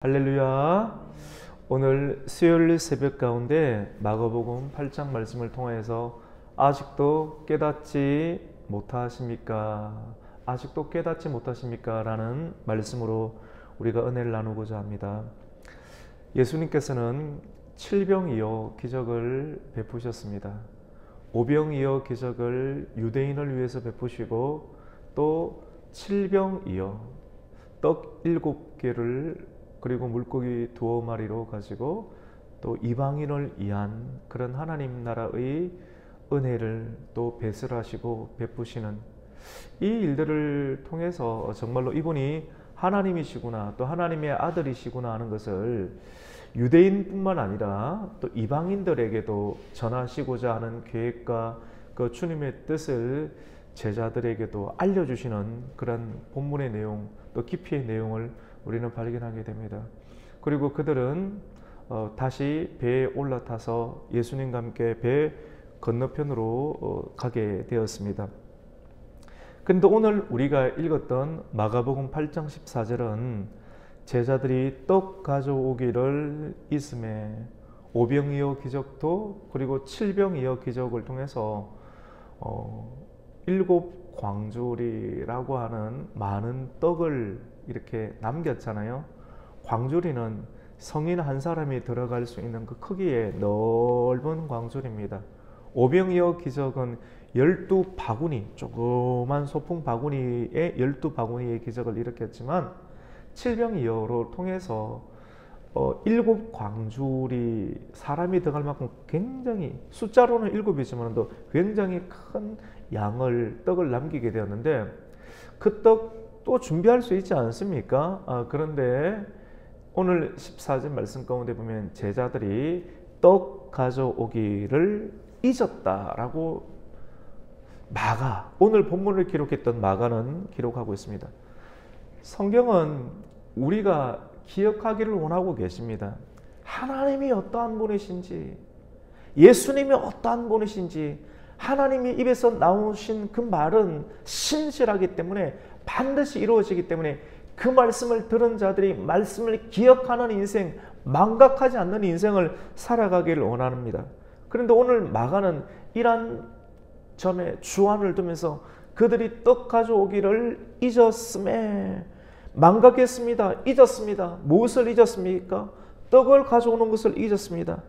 할렐루야. 오늘 수요일 새벽 가운데 마가복음 8장 말씀을 통해서 아직도 깨닫지 못하십니까? 아직도 깨닫지 못하십니까? 라는 말씀으로 우리가 은혜를 나누고자 합니다. 예수님께서는 칠병이어 기적을 베푸셨습니다. 오병이어 기적을 유대인을 위해서 베푸시고 또 칠병이어 떡 7개를 그리고 물고기 2마리로 가지고 또 이방인을 위한 그런 하나님 나라의 은혜를 또 배설하시고 베푸시는 이 일들을 통해서 정말로 이분이 하나님이시구나, 또 하나님의 아들이시구나 하는 것을 유대인뿐만 아니라 또 이방인들에게도 전하시고자 하는 계획과 그 주님의 뜻을 제자들에게도 알려주시는 그런 본문의 내용, 또 깊이의 내용을 우리는 발견하게 됩니다. 그리고 그들은 다시 배에 올라타서 예수님과 함께 배 건너편으로 가게 되었습니다. 그런데 오늘 우리가 읽었던 마가복음 8장 14절은 제자들이 떡 가져오기를 있음에 오병이어 기적도 그리고 칠병이어 기적을 통해서 7 광주리라고 하는 많은 떡을 이렇게 남겼잖아요. 광주리는 성인 한 사람이 들어갈 수 있는 그 크기의 넓은 광주리입니다. 오병이어 기적은 12바구니, 조그만 소풍 바구니에 12바구니의 기적을 일으켰지만 칠병이어로 통해서 7 광주리, 사람이 들어갈 만큼 굉장히, 숫자로는 7이지만 또 굉장히 큰 양을, 떡을 남기게 되었는데 그 떡 또 준비할 수 있지 않습니까? 그런데 오늘 14절 말씀 가운데 보면 제자들이 떡 가져오기를 잊었다라고 마가, 오늘 본문을 기록했던 마가는 기록하고 있습니다. 성경은 우리가 기억하기를 원하고 계십니다. 하나님이 어떠한 분이신지, 예수님이 어떠한 분이신지, 하나님이 입에서 나오신 그 말은 신실하기 때문에 반드시 이루어지기 때문에 그 말씀을 들은 자들이 말씀을 기억하는 인생, 망각하지 않는 인생을 살아가기를 원합니다. 그런데 오늘 마가는 이러한 점에 주안을 두면서 그들이 떡 가져오기를 잊었음에, 망각했습니다. 잊었습니다. 무엇을 잊었습니까? 떡을 가져오는 것을 잊었습니다.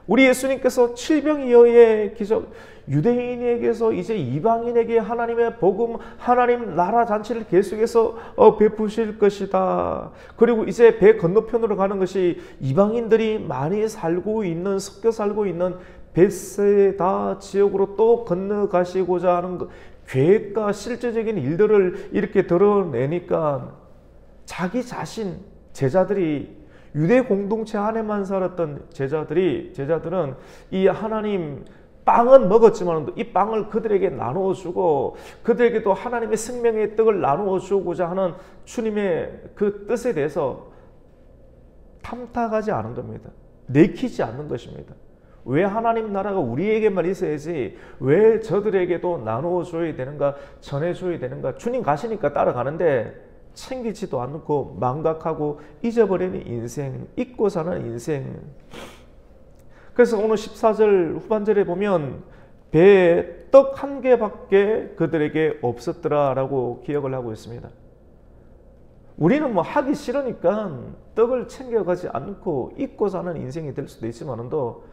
우리 예수님께서 칠병이어의 기적, 유대인에게서 이제 이방인에게 하나님의 복음, 하나님 나라 잔치를 계속해서 베푸실 것이다. 그리고 이제 배 건너편으로 가는 것이 이방인들이 많이 살고 있는, 섞여 살고 있는 벳세다 지역으로 또 건너가시고자 하는 계획과 실제적인 일들을 이렇게 드러내니까 자기 자신, 제자들이 유대 공동체 안에만 살았던 제자들은 이 하나님 빵은 먹었지만 이 빵을 그들에게 나누어 주고 그들에게도 하나님의 생명의 떡을 나누어 주고자 하는 주님의 그 뜻에 대해서 탐탁하지 않은 겁니다. 내키지 않는 것입니다. 왜 하나님 나라가 우리에게만 있어야지 왜 저들에게도 나누어 줘야 되는가, 전해 줘야 되는가. 주님 가시니까 따라가는데 챙기지도 않고 망각하고 잊어버리는 인생, 잊고 사는 인생. 그래서 오늘 14절 후반절에 보면 배에 떡 1개밖에 그들에게 없었더라 라고 기억을 하고 있습니다. 우리는 뭐 하기 싫으니까 떡을 챙겨가지 않고 잊고 사는 인생이 될 수도 있지만도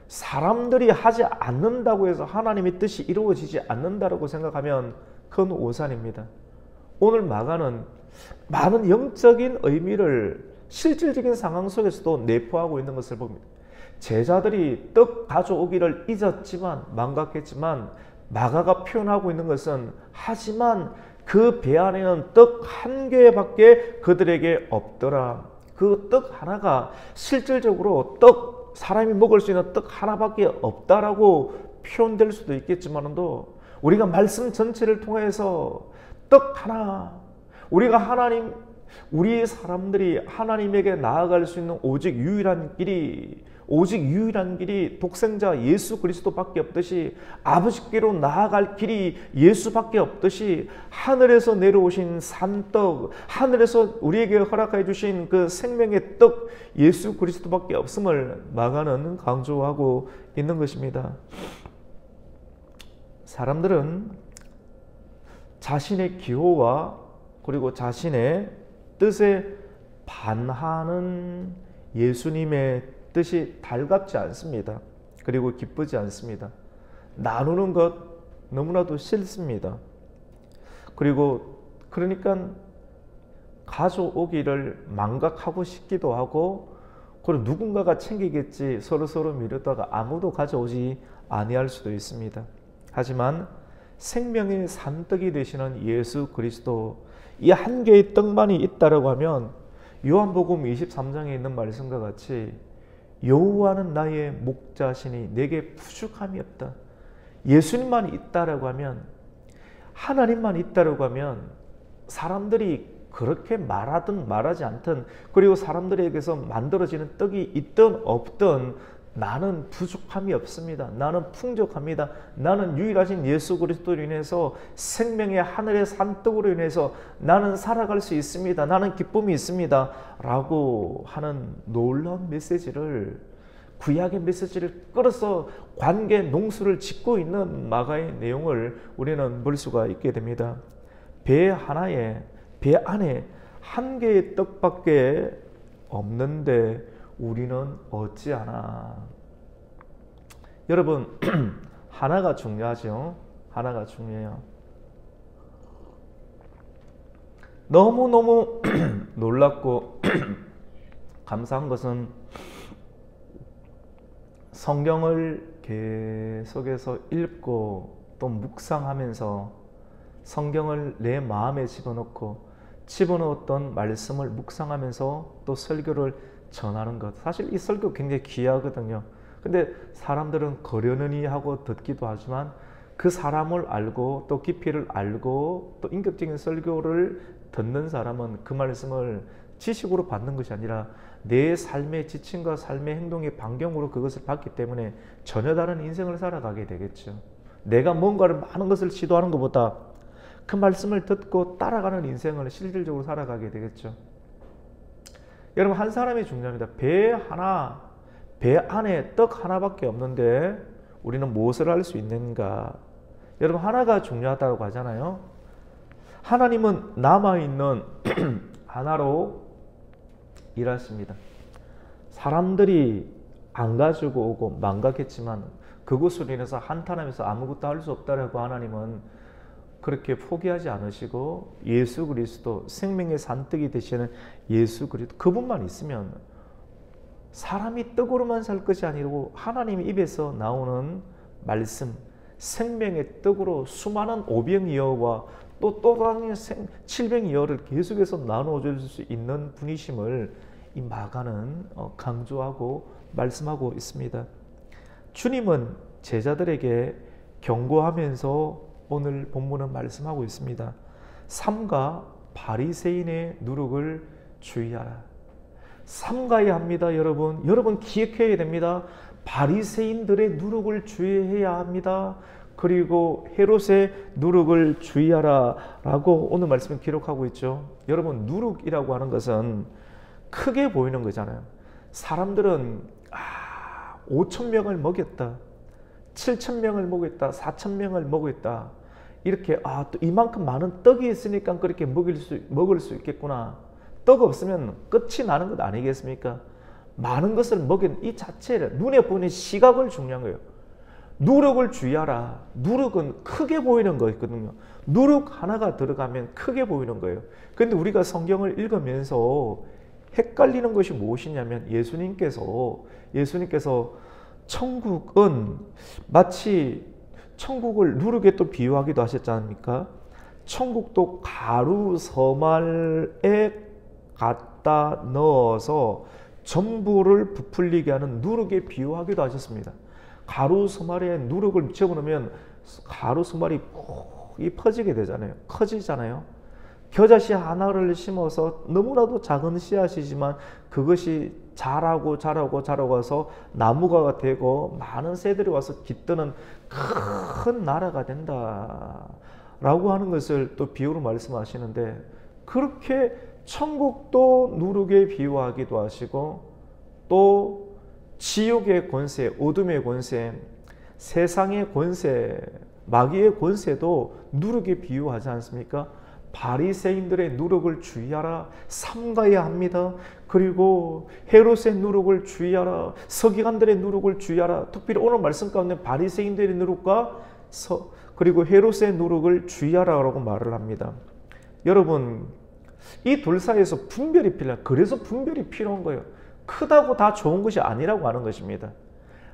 사람들이 하지 않는다고 해서 하나님의 뜻이 이루어지지 않는다고 생각하면 큰 오산입니다. 오늘 마가는 많은 영적인 의미를 실질적인 상황 속에서도 내포하고 있는 것을 봅니다. 제자들이 떡 가져오기를 잊었지만, 망각했지만 마가가 표현하고 있는 것은 하지만 그 배 안에는 떡 1개밖에 그들에게 없더라. 그 떡 하나가 실질적으로 사람이 먹을 수 있는 떡 하나밖에 없다라고 표현될 수도 우리가 말씀 전체를 통해서 떡 하나, 우리가 하나님 우리 사람들이 하나님에게 나아갈 수 있는 오직 유일한 길이 독생자 예수 그리스도밖에 없듯이, 아버지께로 나아갈 길이 예수밖에 없듯이, 하늘에서 내려오신 산떡, 하늘에서 우리에게 허락해 주신 그 생명의 떡 예수 그리스도밖에 없음을 마가는 강조하고 있는 것입니다. 사람들은 자신의 기호와 그리고 자신의 뜻에 반하는 예수님의 뜻이 달갑지 않습니다. 그리고 기쁘지 않습니다. 나누는 것 너무나도 싫습니다. 그러니까 가져오기를 망각하고 싶기도 하고, 그리고 누군가가 챙기겠지 서로 미루다가 아무도 가져오지 아니할 수도 있습니다. 하지만 생명의 산떡이 되시는 예수 그리스도, 이 한 개의 떡만이 있다라고 하면 요한복음 23장에 있는 말씀과 같이 여호와는 나의 목자시니 내게 부족함이 없다. 예수님만 있다라고 하면, 하나님만 있다라고 하면, 사람들이 그렇게 말하든 말하지 않든, 그리고 사람들에게서 만들어지는 떡이 있든 없든 나는 부족함이 없습니다. 나는 풍족합니다. 나는 유일하신 예수 그리스도로 인해서, 생명의 하늘의 산떡으로 인해서 나는 살아갈 수 있습니다. 나는 기쁨이 있습니다. 라고 하는 놀라운 메시지를, 구약의 메시지를 끌어서 관계 농수를 짓고 있는 마가의 내용을 우리는 볼 수가 있게 됩니다. 배 안에 한 개의 떡밖에 없는데 우리는 어찌하나. 여러분, 하나가 중요하죠. 하나가 중요해요. 너무너무 놀랍고 감사한 것은, 성경을 계속해서 읽고 또 묵상하면서 성경을 내 마음에 집어넣었던 말씀을 묵상하면서 또 설교를 전하는 것, 사실 이 설교 굉장히 귀하거든요. 근데 사람들은 거려느니 하고 듣기도 하지만, 그 사람을 알고 또 깊이를 알고 또 인격적인 설교를 듣는 사람은 그 말씀을 지식으로 받는 것이 아니라 내 삶의 지침과 삶의 행동의 반경으로 그것을 받기 때문에 전혀 다른 인생을 살아가게 되겠죠. 내가 뭔가를 많은 것을 시도하는 것보다 그 말씀을 듣고 따라가는 인생을 실질적으로 살아가게 되겠죠. 여러분, 한 사람이 중요합니다. 배 안에 떡 하나밖에 없는데 우리는 무엇을 할 수 있는가? 여러분, 하나가 중요하다고 하잖아요. 하나님은 남아있는 하나로 일하십니다. 사람들이 안 가지고 오고 망각했지만 그것으로 인해서 한탄하면서 아무것도 할 수 없다라고 하나님은 그렇게 포기하지 않으시고, 예수 그리스도, 생명의 산떡이 되시는 예수 그리스도, 그분만 있으면 사람이 떡으로만 살 것이 아니고 하나님 입에서 나오는 말씀, 생명의 떡으로 수많은 오병이어와 또 다른 칠병이어를 계속해서 나눠줄 수 있는 분이심을 이 마가는 강조하고 말씀하고 있습니다. 주님은 제자들에게 경고하면서 오늘 본문은 말씀하고 있습니다. 삼가 바리새인의 누룩을 주의하라. 삼가야 합니다. 여러분 기억해야 됩니다. 바리새인들의 누룩을 주의해야 합니다. 그리고 헤롯의 누룩을 주의하라 라고 오늘 말씀을 기록하고 있죠. 여러분, 누룩이라고 하는 것은 크게 보이는 거잖아요. 사람들은 5,000명을 먹였다, 7,000명을 먹였다, 4,000명을 먹였다, 이렇게 또 이만큼 많은 떡이 있으니까 그렇게 먹을 수 있겠구나. 떡 없으면 끝이 나는 것 아니겠습니까? 많은 것을 먹인 이 자체를, 눈에 보이는 시각을 중요한 거예요. 누룩을 주의하라. 누룩은 크게 보이는 거거든요. 누룩 하나가 들어가면 크게 보이는 거예요. 그런데 우리가 성경을 읽으면서 헷갈리는 것이 무엇이냐면, 예수님께서 천국은 마치 천국을 누룩에 또 비유하기도 하셨지 않습니까? 천국도 가루 서말에 갖다 넣어서 전부를 부풀리게 하는 누룩에 비유하기도 하셨습니다. 가루 서말에 누룩을 집어넣으면 가루 서말이 퍼지게 되잖아요. 커지잖아요. 겨자씨 하나를 심어서 너무나도 작은 씨앗이지만 그것이 자라고 해서 나무가 되고 많은 새들이 와서 깃드는 큰 나라가 된다 라고 하는 것을 또 비유로 말씀하시는데, 그렇게 천국도 누룩에 비유하기도 하시고 또 지옥의 권세, 어둠의 권세, 세상의 권세, 마귀의 권세도 누룩에 비유하지 않습니까? 바리새인들의 누룩을 주의하라, 삼가야 합니다. 그리고 헤롯의 누룩을 주의하라, 서기관들의 누룩을 주의하라. 특별히 오늘 말씀 가운데 바리새인들의 누룩과 그리고 헤롯의 누룩을 주의하라고 말을 합니다. 여러분, 이 둘 사이에서 분별이 필요해요. 그래서 분별이 필요한 거예요. 크다고 다 좋은 것이 아니라고 하는 것입니다.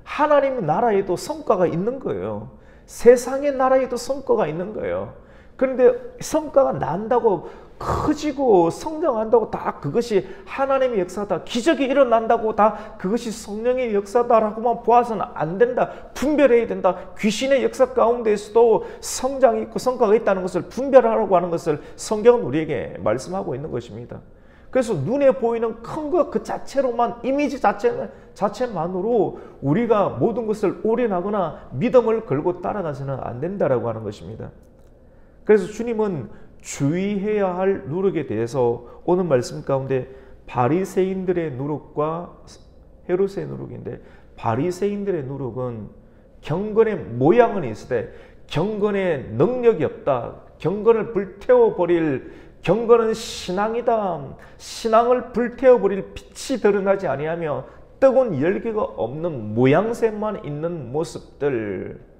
하나님의 나라에도 성과가 있는 거예요. 세상의 나라에도 성과가 있는 거예요. 그런데 성과가 난다고 커지고 성장한다고 다 그것이 하나님의 역사다, 기적이 일어난다고 다 그것이 성령의 역사다라고만 보아서는 안 된다. 분별해야 된다. 귀신의 역사 가운데에서도 성장이 있고 성과가 있다는 것을 분별하라고 하는 것을 성경은 우리에게 말씀하고 있는 것입니다. 그래서 눈에 보이는 큰 것 그 자체로만, 이미지 자체만으로 우리가 모든 것을 올인하거나 믿음을 걸고 따라가서는 안 된다라고 하는 것입니다. 그래서 주님은 주의해야 할 누룩에 대해서 오늘 말씀 가운데 바리새인들의 누룩과 헤롯의 누룩인데, 바리새인들의 누룩은 경건의 모양은 있으되 경건의 능력이 없다. 경건을 불태워버릴, 경건은 신앙이다. 신앙을 불태워버릴 빛이 드러나지 아니하며 뜨거운 열기가 없는 모양새만 있는 모습들.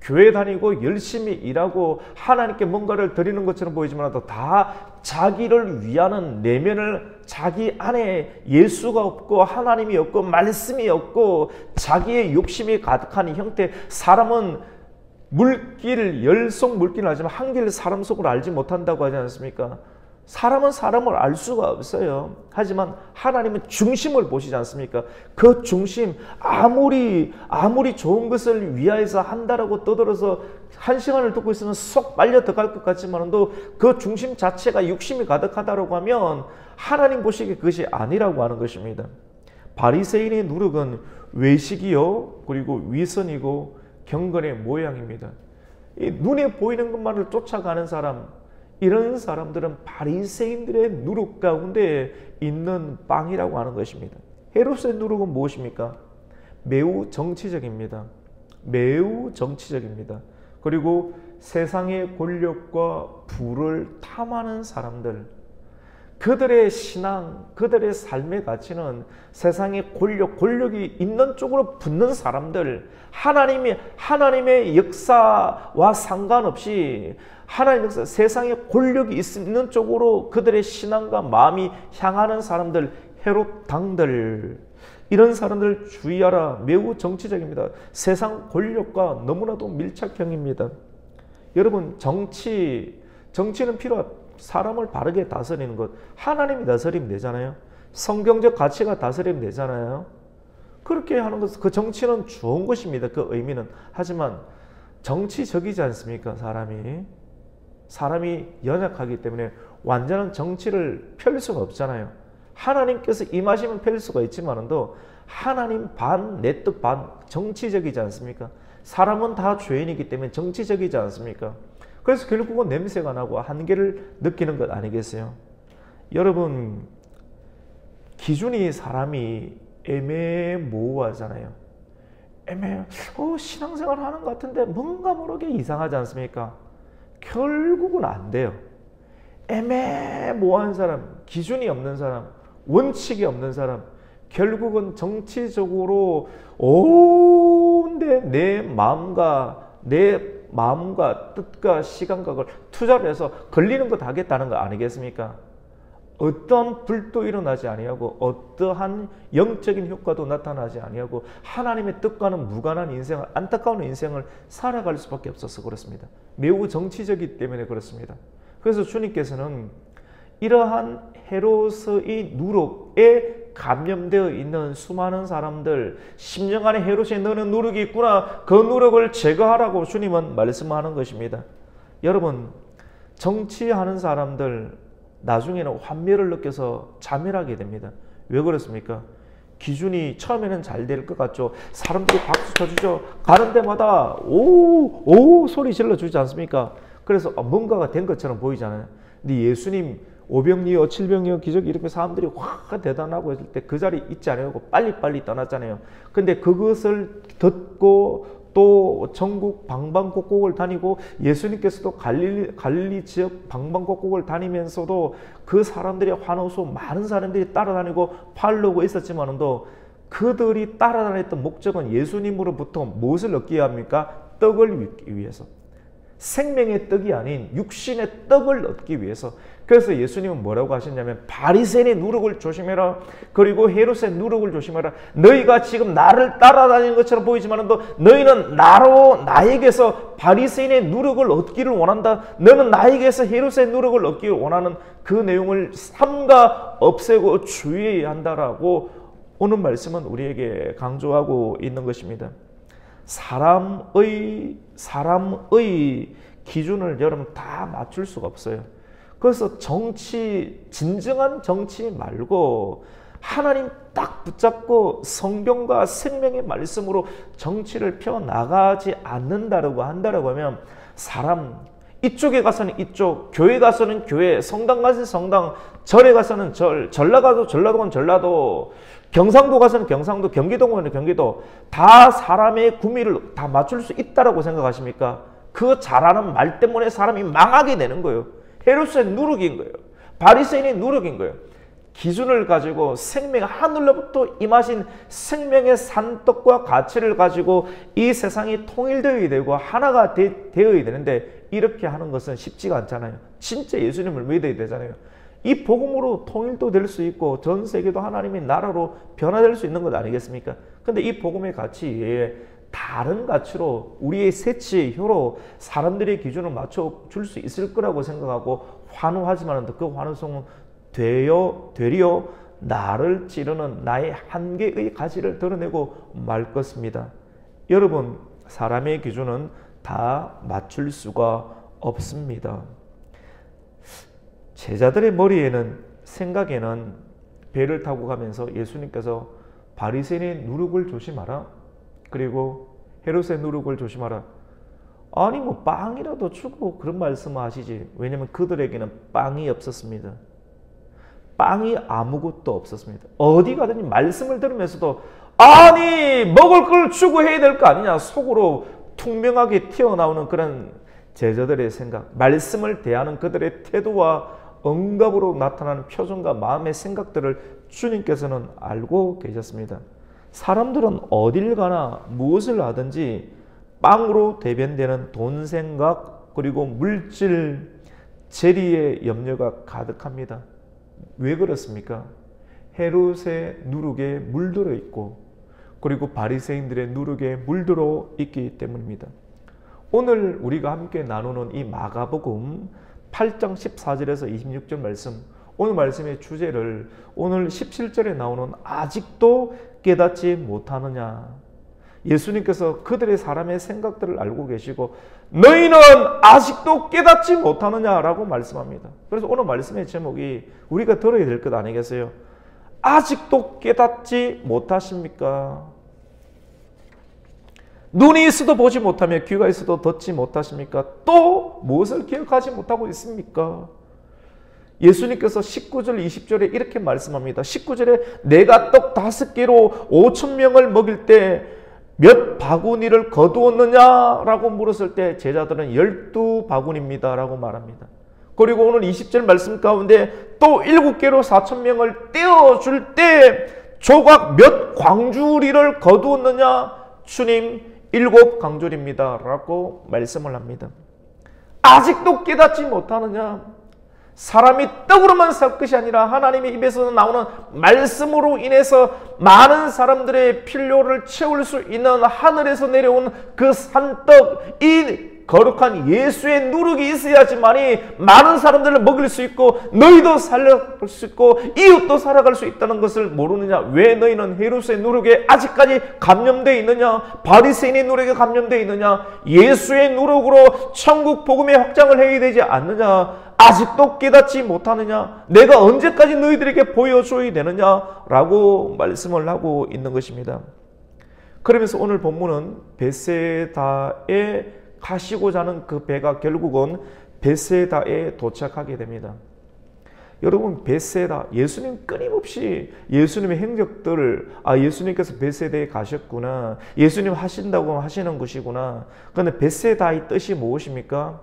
교회 다니고 열심히 일하고 하나님께 뭔가를 드리는 것처럼 보이지만 다 자기를 위하는 내면을, 자기 안에 예수가 없고 하나님이 없고 말씀이 없고 자기의 욕심이 가득한 형태. 사람은 물길, 열속 물길을 알지만 한길 사람 속을 알지 못한다고 하지 않습니까? 사람은 사람을 알 수가 없어요. 하지만 하나님은 중심을 보시지 않습니까? 그 중심, 아무리 좋은 것을 위하여서 한다라고 떠들어서 한 시간을 듣고 있으면 쏙 빨려 들어갈 것 같지만도 그 중심 자체가 욕심이 가득하다고 하면 하나님 보시기에 그것이 아니라고 하는 것입니다. 바리새인의 누룩은 외식이요, 그리고 위선이고 경건의 모양입니다. 이 눈에 보이는 것만을 쫓아가는 사람, 이런 사람들은 바리새인들의 누룩 가운데 있는 빵이라고 하는 것입니다. 헤롯의 누룩은 무엇입니까? 매우 정치적입니다. 매우 정치적입니다. 그리고 세상의 권력과 부를 탐하는 사람들, 그들의 신앙, 그들의 삶의 가치는 세상의 권력이 있는 쪽으로 붙는 사람들, 하나님의 역사와 상관없이 하나님의 역사, 세상의 권력이 있는 쪽으로 그들의 신앙과 마음이 향하는 사람들, 헤롯 당들, 이런 사람들 주의하라. 매우 정치적입니다. 세상 권력과 너무나도 밀착형입니다. 여러분, 정치는 필요합니다. 사람을 바르게 다스리는 것, 하나님이 다스리면 되잖아요. 성경적 가치가 다스리면 되잖아요. 그렇게 하는 것, 그 정치는 좋은 것입니다. 그 의미는. 하지만 정치적이지 않습니까? 사람이 연약하기 때문에 완전한 정치를 펼 수가 없잖아요. 하나님께서 임하시면 펼 수가 있지만도 하나님 반, 내 뜻 반, 정치적이지 않습니까? 사람은 다 죄인이기 때문에 정치적이지 않습니까? 그래서 결국은 냄새가 나고 한계를 느끼는 것 아니겠어요? 여러분, 기준이 사람이 애매모호하잖아요. 신앙생활 하는 것 같은데 뭔가 모르게 이상하지 않습니까? 결국은 안 돼요. 애매모호한 사람, 기준이 없는 사람, 원칙이 없는 사람, 결국은 정치적으로 온데 내 마음과 뜻과 시간과 그걸 투자를 해서 걸리는 것 하겠다는 거 아니겠습니까? 어떤 불도 일어나지 아니하고 어떠한 영적인 효과도 나타나지 아니하고 하나님의 뜻과는 무관한 인생을, 안타까운 인생을 살아갈 수밖에 없어서 그렇습니다. 매우 정치적이기 때문에 그렇습니다. 그래서 주님께서는 이러한 헤롯의 누룩에 감염되어 있는 수많은 사람들, 심령 안에 헤롯이 너는 누룩이 있구나, 그 누룩을 제거하라고 주님은 말씀하는 것입니다. 여러분, 정치하는 사람들 나중에는 환멸을 느껴서 자멸하게 됩니다. 왜 그렇습니까? 기준이 처음에는 잘 될 것 같죠. 사람들이 박수 쳐주죠. 가는 데마다 오 소리 질러주지 않습니까? 그래서 뭔가가 된 것처럼 보이잖아요. 근데 예수님 오병이어 칠병이어 기적 이렇게 사람들이 확 대단하고 했을 때 그 자리에 있지 않고 빨리빨리 떠났잖아요. 근데 그것을 듣고 또 전국 방방곡곡을 다니고 예수님께서도 갈릴리 지역 방방곡곡을 다니면서도 그 사람들의 환호소 많은 사람들이 따라다니고 팔로고 있었지만도 그들이 따라다녔던 목적은 예수님으로부터 무엇을 얻기 위함입니까? 떡을 얻기 위해서. 생명의 떡이 아닌 육신의 떡을 얻기 위해서. 그래서 예수님은 뭐라고 하셨냐면 바리새인의 누룩을 조심해라. 그리고 헤롯의 누룩을 조심해라. 너희가 지금 나를 따라다니는 것처럼 보이지만도 너희는 나에게서 바리새인의 누룩을 얻기를 원한다. 너는 나에게서 헤롯의 누룩을 얻기를 원하는 그 내용을 삼가 없애고 주의해야 한다라고 오늘 말씀은 우리에게 강조하고 있는 것입니다. 사람의 기준을 여러분 다 맞출 수가 없어요. 그래서 진정한 정치 말고 하나님 딱 붙잡고 성경과 생명의 말씀으로 정치를 펴나가지 않는다라고 한다라고 하면 이쪽에 가서는 이쪽, 교회 가서는 교회, 성당 가서는 성당, 절에 가서는 절, 전라 가서 전라도는 전라도, 경상도 가서는 경상도, 경기도 가서는 경기도, 다 사람의 구미를 다 맞출 수 있다라고 생각하십니까? 그 잘하는 말 때문에 사람이 망하게 되는 거예요. 헤롯의 누룩인 거예요. 바리새인의 누룩인 거예요. 기준을 가지고 하늘로부터 임하신 생명의 산떡과 가치를 가지고 이 세상이 통일되어야 되고 하나가 되어야 되는데 이렇게 하는 것은 쉽지가 않잖아요. 진짜 예수님을 믿어야 되잖아요. 이 복음으로 통일도 될 수 있고 전 세계도 하나님의 나라로 변화될 수 있는 것 아니겠습니까? 근데 이 복음의 가치 외에 다른 가치로 우리의 세치효로 사람들의 기준을 맞춰줄 수 있을 거라고 생각하고 환호하지만 그 환호성은 되려 나를 찌르는 나의 한계의 가치를 드러내고 말 것입니다. 여러분, 사람의 기준은 다 맞출 수가 없습니다. 제자들의 머리에는 생각에는 배를 타고 가면서 예수님께서 바리새인의 누룩을 조심하라. 그리고 헤롯의 누룩을 조심하라. 아니 뭐 빵이라도 주고 그런 말씀을 하시지. 왜냐하면 그들에게는 빵이 없었습니다. 빵이 아무것도 없었습니다. 어디 가든지 말씀을 들으면서도 아니 먹을 걸 주고 해야 될 거 아니냐 속으로 퉁명하게 튀어나오는 그런 제자들의 생각, 말씀을 대하는 그들의 태도와 응답으로 나타나는 표정과 마음의 생각들을 주님께서는 알고 계셨습니다. 사람들은 어딜 가나 무엇을 하든지 빵으로 대변되는 돈 생각 그리고 물질, 재리의 염려가 가득합니다. 왜 그렇습니까? 헤롯의 누룩에 물들어 있고 그리고 바리새인들의 누룩에 물들어 있기 때문입니다. 오늘 우리가 함께 나누는 이 마가복음 8장 14절에서 26절 말씀, 오늘 말씀의 주제를 오늘 17절에 나오는 아직도 깨닫지 못하느냐. 예수님께서 그들의 사람의 생각들을 알고 계시고 너희는 아직도 깨닫지 못하느냐라고 말씀합니다. 그래서 오늘 말씀의 제목이 우리가 들어야 될 것 아니겠어요? 아직도 깨닫지 못하십니까? 눈이 있어도 보지 못하며 귀가 있어도 듣지 못하십니까? 또 무엇을 기억하지 못하고 있습니까? 예수님께서 19절 20절에 이렇게 말씀합니다. 19절에 내가 떡 5개로 5,000명을 먹일 때 몇 바구니를 거두었느냐? 라고 물었을 때 제자들은 12바구니입니다 라고 말합니다. 그리고 오늘 20절 말씀 가운데 또 7개로 4,000명을 떼어줄 때 조각 몇 광주리를 거두었느냐? 주님 7광주리입니다 라고 말씀을 합니다. 아직도 깨닫지 못하느냐? 사람이 떡으로만 살 것이 아니라 하나님의 입에서 나오는 말씀으로 인해서 많은 사람들의 필요를 채울 수 있는 하늘에서 내려온 그 산떡, 이 거룩한 예수의 누룩이 있어야지만이 많은 사람들을 먹일 수 있고 너희도 살아갈 수 있고 이웃도 살아갈 수 있다는 것을 모르느냐? 왜 너희는 헤롯의 누룩에 아직까지 감염되어 있느냐? 바리새인의 누룩에 감염되어 있느냐? 예수의 누룩으로 천국 복음의 확장을 해야 되지 않느냐? 아직도 깨닫지 못하느냐? 내가 언제까지 너희들에게 보여줘야 되느냐? 라고 말씀을 하고 있는 것입니다. 그러면서 오늘 본문은 베세다에 가시고자 하는 그 배가 결국은 베세다에 도착하게 됩니다. 여러분, 베세다, 예수님 끊임없이 예수님의 행적들을 예수님께서 베세다에 가셨구나, 예수님 하신다고 하시는 것이구나. 그런데 베세다의 뜻이 무엇입니까?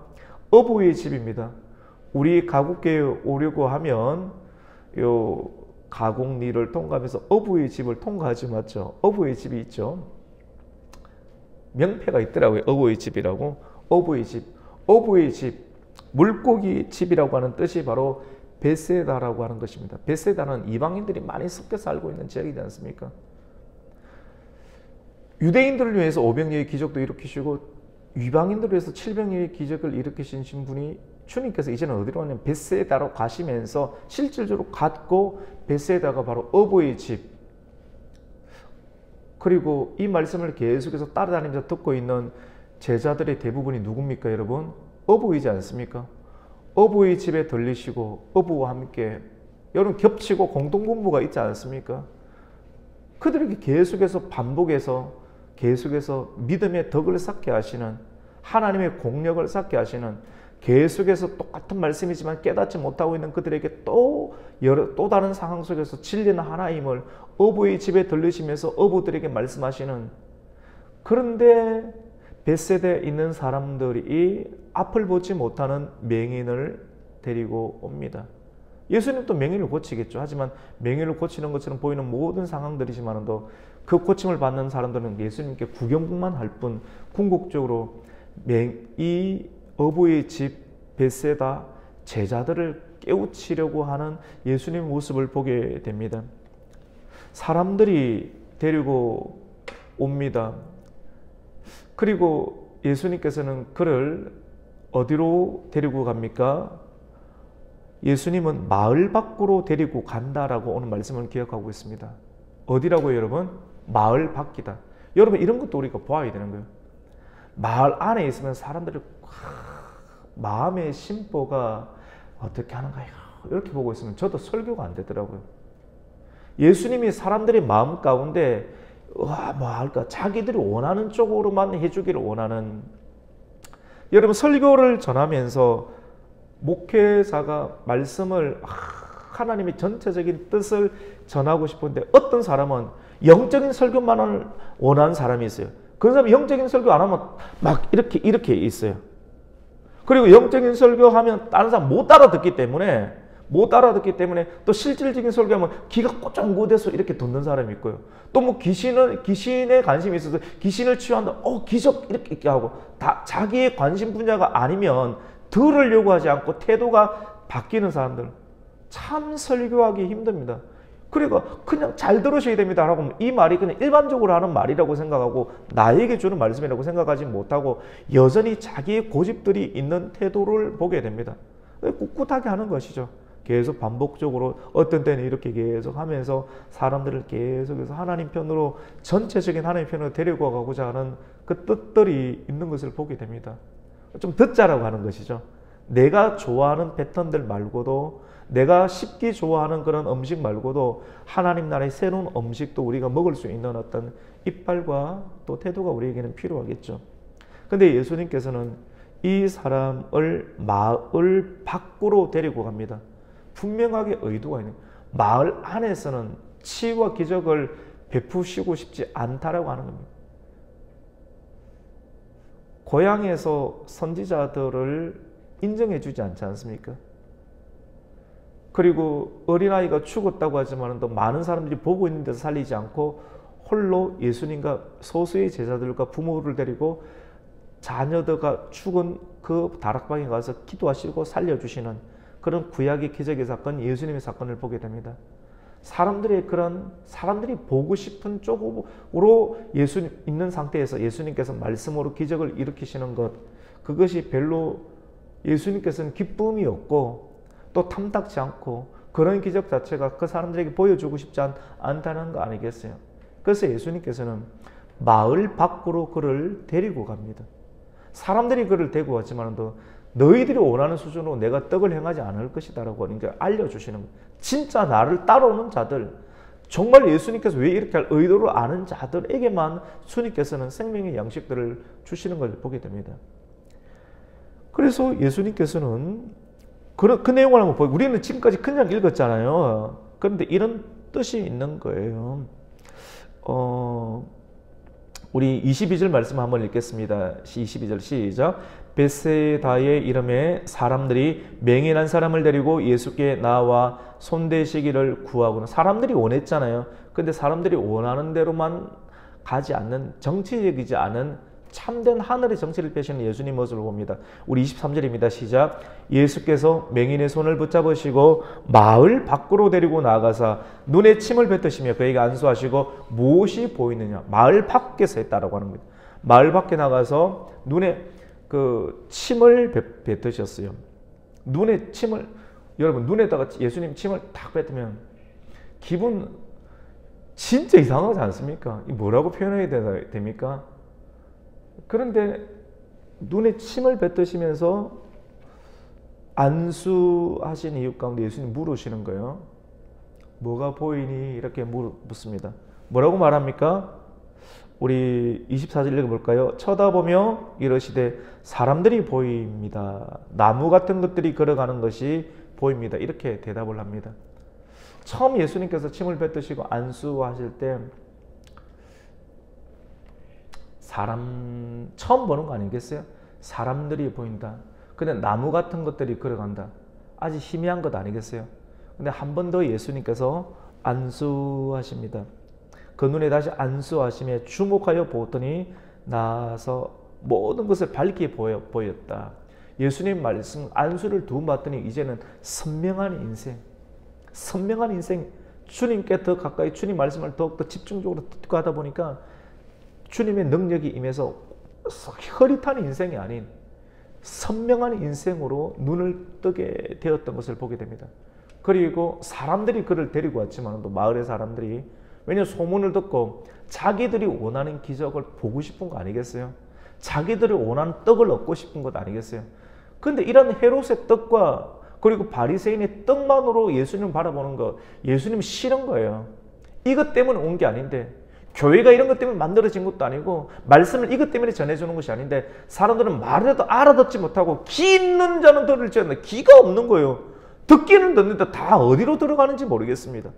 어부의 집입니다. 우리 가곡교에 오려고 하면 요 가곡리를 통과하면서 어부의 집을 통과하지 맞죠? 어부의 집이 있죠. 명패가 있더라고요. 어부의 집이라고. 어부의 집. 어부의 집. 물고기 집이라고 하는 뜻이 바로 베세다라고 하는 것입니다. 베세다는 이방인들이 많이 섞여 살고 있는 지역이지 않습니까? 유대인들을 위해서 500여의 기적도 일으키시고 이방인들을 위해서 700여의 기적을 일으키신 분이 주님께서 이제는 어디로 가냐면 베세다로 가시면서 실질적으로 갔고, 베세다가 바로 어부의 집. 그리고 이 말씀을 계속해서 따라다니면서 듣고 있는 제자들의 대부분이 누굽니까, 여러분? 어부이지 않습니까? 어부의 집에 들리시고 어부와 함께 여러분 겹치고 공동분부가 있지 않습니까? 그들에게 계속해서 반복해서 계속해서 믿음의 덕을 쌓게 하시는, 하나님의 공력을 쌓게 하시는, 계속해서 똑같은 말씀이지만 깨닫지 못하고 있는 그들에게 또 다른 상황 속에서 진리는 하나임을 어부의 집에 들르시면서 어부들에게 말씀하시는. 그런데 벳세대에 있는 사람들이 앞을 보지 못하는 맹인을 데리고 옵니다. 예수님도 맹인을 고치겠죠. 하지만 맹인을 고치는 것처럼 보이는 모든 상황들이지만도 그 고침을 받는 사람들은 예수님께 구경만 할 뿐, 궁극적으로 이 어부의 집 벳세다 제자들을 깨우치려고 하는 예수님의 모습을 보게 됩니다. 사람들이 데리고 옵니다. 그리고 예수님께서는 그를 어디로 데리고 갑니까? 예수님은 마을 밖으로 데리고 간다라고 오늘 말씀을 기억하고 있습니다. 어디라고요, 여러분? 마을 밖이다. 여러분, 이런 것도 우리가 보아야 되는 거예요. 마을 안에 있으면 사람들이 마음의 심보가 어떻게 하는가 이렇게 보고 있으면 저도 설교가 안 되더라고요. 예수님이 사람들의 마음 가운데 자기들이 원하는 쪽으로만 해주기를 원하는, 여러분 설교를 전하면서 목회자가 말씀을 하나님의 전체적인 뜻을 전하고 싶은데 어떤 사람은 영적인 설교만을 원하는 사람이 있어요. 그 사람이 영적인 설교 안 하면 막 이렇게 있어요. 그리고 영적인 설교하면 다른 사람 못 알아듣기 때문에 또 실질적인 설교하면 귀가 꼬쫑긋해서 이렇게 듣는 사람이 있고요. 또 뭐 귀신에 관심이 있어서 귀신을 치유한다. 기적 이렇게 하고 다 자기의 관심 분야가 아니면 들으려고 하지 않고 태도가 바뀌는 사람들. 참 설교하기 힘듭니다. 그러니까 그냥 잘 들으셔야 됩니다 라고 이 말이 그냥 일반적으로 하는 말이라고 생각하고 나에게 주는 말씀이라고 생각하지 못하고 여전히 자기의 고집들이 있는 태도를 보게 됩니다. 꿋꿋하게 하는 것이죠. 계속 반복적으로 어떤 때는 이렇게 계속 하면서 사람들을 계속해서 하나님 편으로, 전체적인 하나님 편으로 데리고 가고자 하는 그 뜻들이 있는 것을 보게 됩니다. 좀 듣자라고 하는 것이죠. 내가 좋아하는 패턴들 말고도, 내가 쉽게 좋아하는 그런 음식 말고도 하나님 나라의 새로운 음식도 우리가 먹을 수 있는 어떤 이빨과 또 태도가 우리에게는 필요하겠죠. 근데 예수님께서는 이 사람을 마을 밖으로 데리고 갑니다. 분명하게 의도가 있는, 마을 안에서는 치유와 기적을 베푸시고 싶지 않다라고 하는 겁니다. 고향에서 선지자들을 인정해 주지 않지 않습니까? 그리고 어린아이가 죽었다고 하지만 또 많은 사람들이 보고 있는 데서 살리지 않고 홀로 예수님과 소수의 제자들과 부모를 데리고 자녀들과 죽은 그 다락방에 가서 기도하시고 살려주시는 그런 구약의 기적의 사건, 예수님의 사건을 보게 됩니다. 사람들이 보고 싶은 쪽으로 예수님 있는 상태에서 예수님께서 말씀으로 기적을 일으키시는 것, 그것이 별로 예수님께서는 기쁨이 없고 또 탐탁지 않고 그런 기적 자체가 그 사람들에게 보여주고 싶지 않다는 거 아니겠어요? 그래서 예수님께서는 마을 밖으로 그를 데리고 갑니다. 사람들이 그를 데리고 왔지만도 너희들이 원하는 수준으로 내가 떡을 행하지 않을 것이다 라고 그러니까 알려주시는 거예요. 진짜 나를 따라오는 자들, 정말 예수님께서 왜 이렇게 할 의도를 아는 자들에게만 주님께서는 생명의 양식들을 주시는 걸 보게 됩니다. 그래서 예수님께서는 그 내용을 한번 보고 우리는 지금까지 그냥 읽었잖아요. 그런데 이런 뜻이 있는 거예요. 우리 22절 말씀 한번 읽겠습니다. 22절 시작. 베세다의 이름에 사람들이 맹인한 사람을 데리고 예수께 나와 손대시기를 구하고는 사람들이 원했잖아요. 근데 사람들이 원하는 대로만 가지 않는 정치적이지 않은 참된 하늘의 정치를 펴시는 예수님 모습을 봅니다. 우리 23절입니다. 시작. 예수께서 맹인의 손을 붙잡으시고 마을 밖으로 데리고 나가사 눈에 침을 뱉으시며 그에게 안수하시고 무엇이 보이느냐. 마을 밖에서 했다라고 하는 겁니다. 마을 밖에 나가서 눈에 그 침을 뱉으셨어요. 눈에 침을, 여러분 눈에다가 예수님 침을 탁 뱉으면 기분 진짜 이상하지 않습니까? 뭐라고 표현해야 됩니까? 그런데 눈에 침을 뱉으시면서 안수하신 이유 가운데 예수님 물으시는 거예요. 뭐가 보이니? 이렇게 묻습니다. 뭐라고 말합니까? 우리 24절 읽어볼까요? 쳐다보며 이러시되 사람들이 보입니다. 나무 같은 것들이 걸어가는 것이 보입니다. 이렇게 대답을 합니다. 처음 예수님께서 침을 뱉으시고 안수하실 때 사람 처음 보는 거 아니겠어요? 사람들이 보인다. 근데 나무 같은 것들이 걸어간다. 아주 희미한 것 아니겠어요? 근데 한 번 더 예수님께서 안수하십니다. 그 눈에 다시 안수하심에 주목하여 보더니 나서 모든 것을 밝게 보였다. 예수님 말씀 안수를 두 번 받더니 이제는 선명한 인생, 선명한 인생, 주님께 더 가까이 주님 말씀을 더욱더 집중적으로 듣고 하다 보니까 주님의 능력이 임해서 흐릿한 인생이 아닌 선명한 인생으로 눈을 뜨게 되었던 것을 보게 됩니다. 그리고 사람들이 그를 데리고 왔지만 또 마을의 사람들이 왜냐하면 소문을 듣고 자기들이 원하는 기적을 보고 싶은 거 아니겠어요? 자기들이 원하는 떡을 얻고 싶은 것 아니겠어요? 그런데 이런 헤롯의 떡과 그리고 바리새인의 떡만으로 예수님을 바라보는 거 예수님 싫은 거예요. 이것 때문에 온 게 아닌데 교회가 이런 것 때문에 만들어진 것도 아니고 말씀을 이것 때문에 전해주는 것이 아닌데 사람들은 말해도 알아듣지 못하고 기 있는 자는 들을지 않는데 기가 없는 거예요. 듣기는 듣는데 다 어디로 들어가는지 모르겠습니다.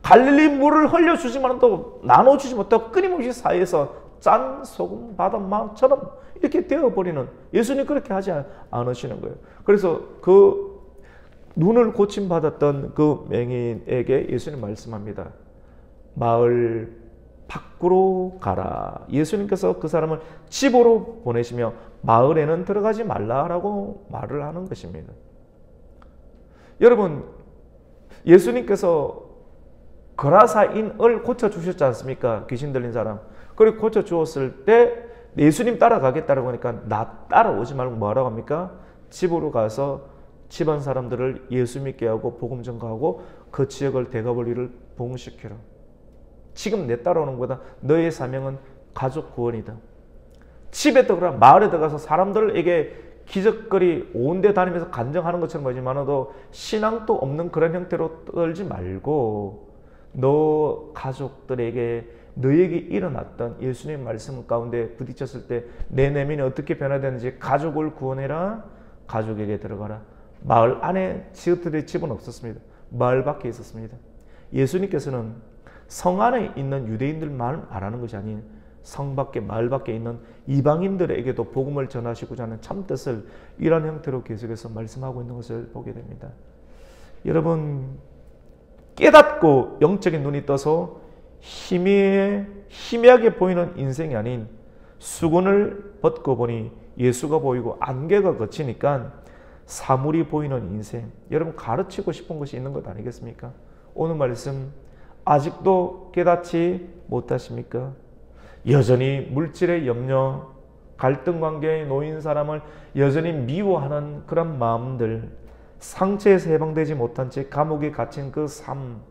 갈릴리 물을 흘려주지만 또 나눠주지 못하고 끊임없이 사이에서 짠 소금 바닷마처럼 이렇게 되어버리는 예수님 그렇게 하지 않으시는 거예요. 그래서 그 눈을 고침받았던 그 맹인에게 예수님 말씀합니다. 마을 밖으로 가라. 예수님께서 그 사람을 집으로 보내시며 마을에는 들어가지 말라라고 말을 하는 것입니다. 여러분, 예수님께서 거라사인을 고쳐주셨지 않습니까? 귀신 들린 사람. 그리고 고쳐주었을 때 예수님 따라가겠다라고 하니까 나 따라오지 말고 뭐라고 합니까? 집으로 가서 집안 사람들을 예수 믿게 하고 복음 전가하고 그 지역을 대가벌리를 부흥시키라. 지금 내 따라오는 것보다 너의 사명은 가족 구원이다. 집에 들어가 마을에 들어가서 사람들에게 기적거리 온 데 다니면서 간증하는 것처럼 보이지만도 신앙도 없는 그런 형태로 떨지 말고 너 가족들에게 너에게 일어났던 예수님 말씀 가운데 부딪혔을 때 내 내면이 어떻게 변화되는지 가족을 구원해라. 가족에게 들어가라. 마을 안에 지어들의 집은 없었습니다. 마을 밖에 있었습니다. 예수님께서는 성 안에 있는 유대인들만 말하는 것이 아닌 성 밖에 마을 밖에 있는 이방인들에게도 복음을 전하시고자 하는 참뜻을 이런 형태로 계속해서 말씀하고 있는 것을 보게 됩니다. 여러분 깨닫고 영적인 눈이 떠서 희미하게 보이는 인생이 아닌 수건을 벗고 보니 예수가 보이고 안개가 걷히니까 사물이 보이는 인생. 여러분 가르치고 싶은 것이 있는 것 아니겠습니까? 오늘 말씀 아직도 깨닫지 못하십니까? 여전히 물질의 염려, 갈등 관계에 놓인 사람을 여전히 미워하는 그런 마음들, 상처에서 해방되지 못한 채 감옥에 갇힌 그 삶,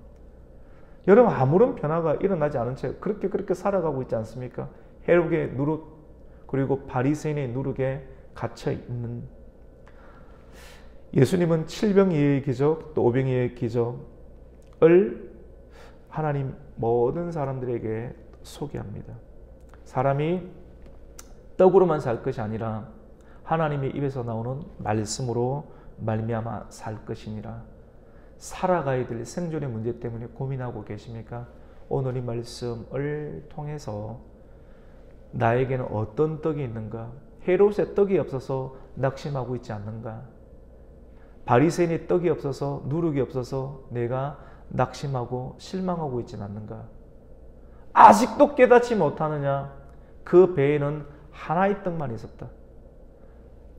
여러분 아무런 변화가 일어나지 않은 채 그렇게 살아가고 있지 않습니까? 헤롯의 누룩 그리고 바리새인의 누룩에 갇혀 있는, 예수님은 7병이의 기적 또 5병이의 기적을 하나님 모든 사람들에게 소개합니다. 사람이 떡으로만 살 것이 아니라 하나님의 입에서 나오는 말씀으로 말미암아 살 것이니라. 살아가야 될 생존의 문제 때문에 고민하고 계십니까? 오늘 이 말씀을 통해서 나에게는 어떤 떡이 있는가? 헤롯의 떡이 없어서 낙심하고 있지 않는가? 바리새인의 떡이 없어서 누룩이 없어서 내가 낙심하고 실망하고 있지는 않는가? 아직도 깨닫지 못하느냐? 그 배에는 하나의 떡만 있었다.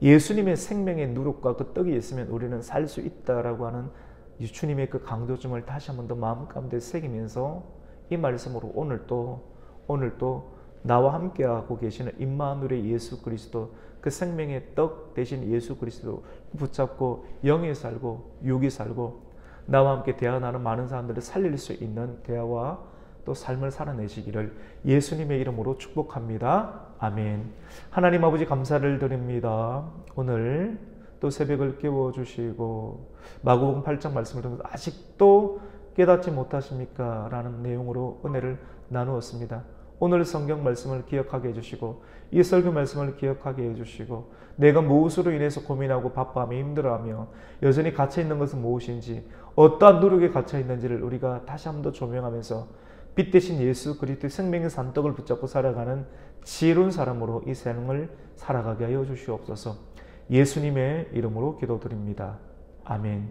예수님의 생명의 누룩과 그 떡이 있으면 우리는 살 수 있다라고 하는 주님의 그 강조점을 다시 한 번 더 마음 가운데 새기면서 이 말씀으로 오늘도 나와 함께하고 계시는 임마누엘의 예수 그리스도, 그 생명의 떡 대신 예수 그리스도 붙잡고 영이 살고 육이 살고 나와 함께 대화 나누는 많은 사람들을 살릴 수 있는 대화와 또 삶을 살아내시기를 예수님의 이름으로 축복합니다. 아멘. 하나님 아버지 감사를 드립니다. 오늘 또 새벽을 깨워주시고 마가복음 8장 말씀을 통해서 아직도 깨닫지 못하십니까? 라는 내용으로 은혜를 나누었습니다. 오늘 성경 말씀을 기억하게 해주시고 이 설교 말씀을 기억하게 해주시고 내가 무엇으로 인해서 고민하고 바빠하며 힘들어하며 여전히 갇혀있는 것은 무엇인지 어떠한 누룩에 갇혀있는지를 우리가 다시 한 번 더 조명하면서 빛 대신 예수 그리스도의 생명의 산떡을 붙잡고 살아가는 지혜로운 사람으로 이 생을 살아가게 하여 주시옵소서. 예수님의 이름으로 기도드립니다. 아멘.